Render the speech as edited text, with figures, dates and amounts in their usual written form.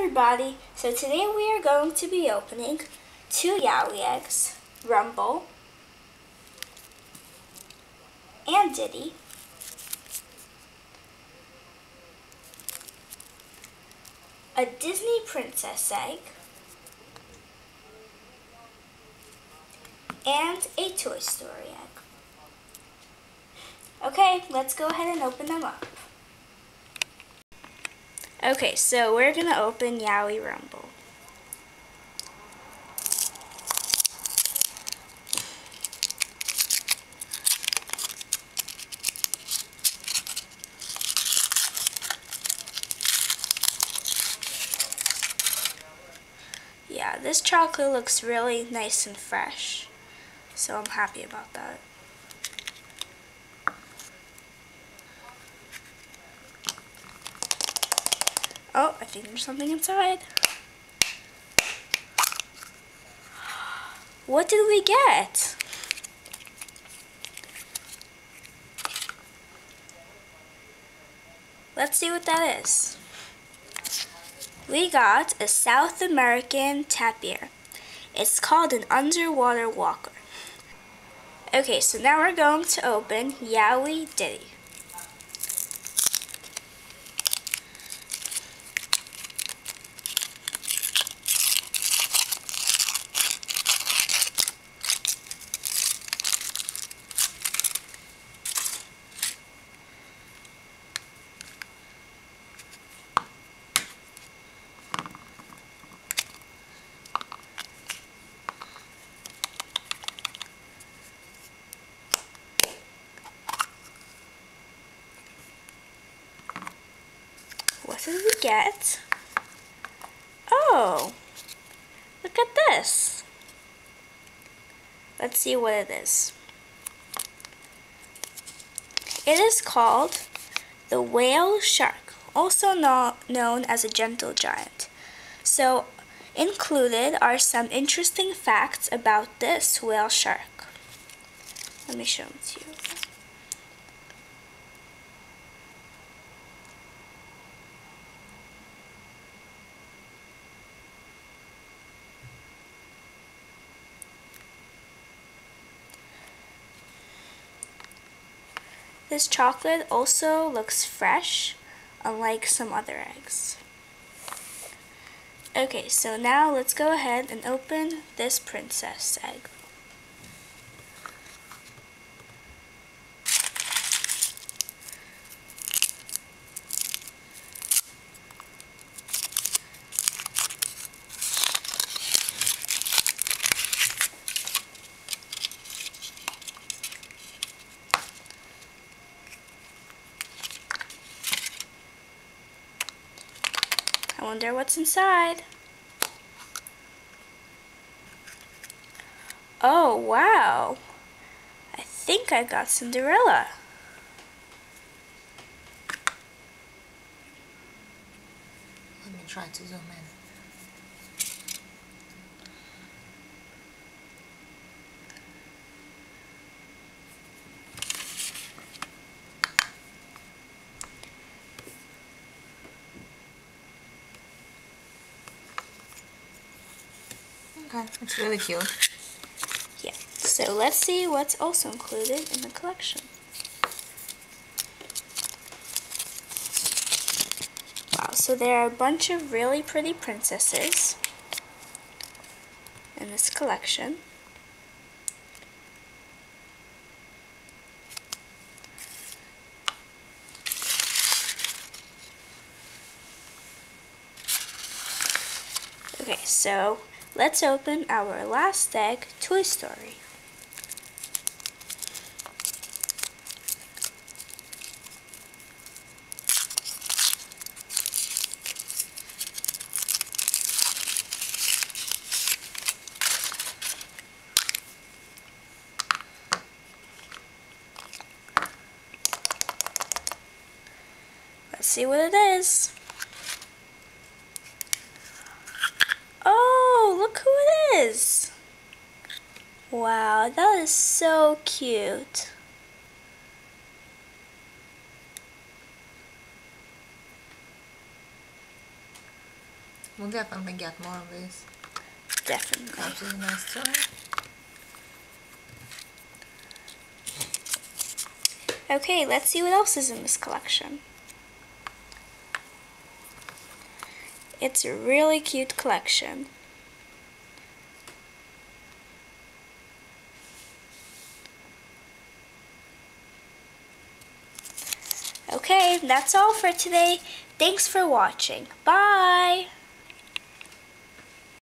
everybody, so today we are going to be opening 2 Yowie eggs, Rumble and Diddy, a Disney princess egg, and a Toy Story egg. Okay, let's go ahead and open them up. Okay, so we're going to open Yowie Rumble. Yeah, this chocolate looks really nice and fresh, so I'm happy about that. Oh, I think there's something inside. What did we get? Let's see what that is. We got a South American tapir. It's called an underwater walker. Okay, so now we're going to open Yowie Diddy. What did we get? Oh, look at this. Let's see what it is. It is called the whale shark, also known as a gentle giant. So, included are some interesting facts about this whale shark. Let me show them to you. This chocolate also looks fresh, unlike some other eggs. Okay, so now let's go ahead and open this princess egg. I wonder what's inside. Oh, wow. I think I got Cinderella. Let me try to zoom in. Okay, it's really cute. Yeah, so let's see what's also included in the collection. Wow, so there are a bunch of really pretty princesses in this collection. Okay, so let's open our last egg, Toy Story. Let's see what it is. Oh, look who it is. Wow, that is so cute. We'll definitely get more of these. Definitely. Cups is nice too. Okay, let's see what else is in this collection. It's a really cute collection. Okay, that's all for today. Thanks for watching. Bye!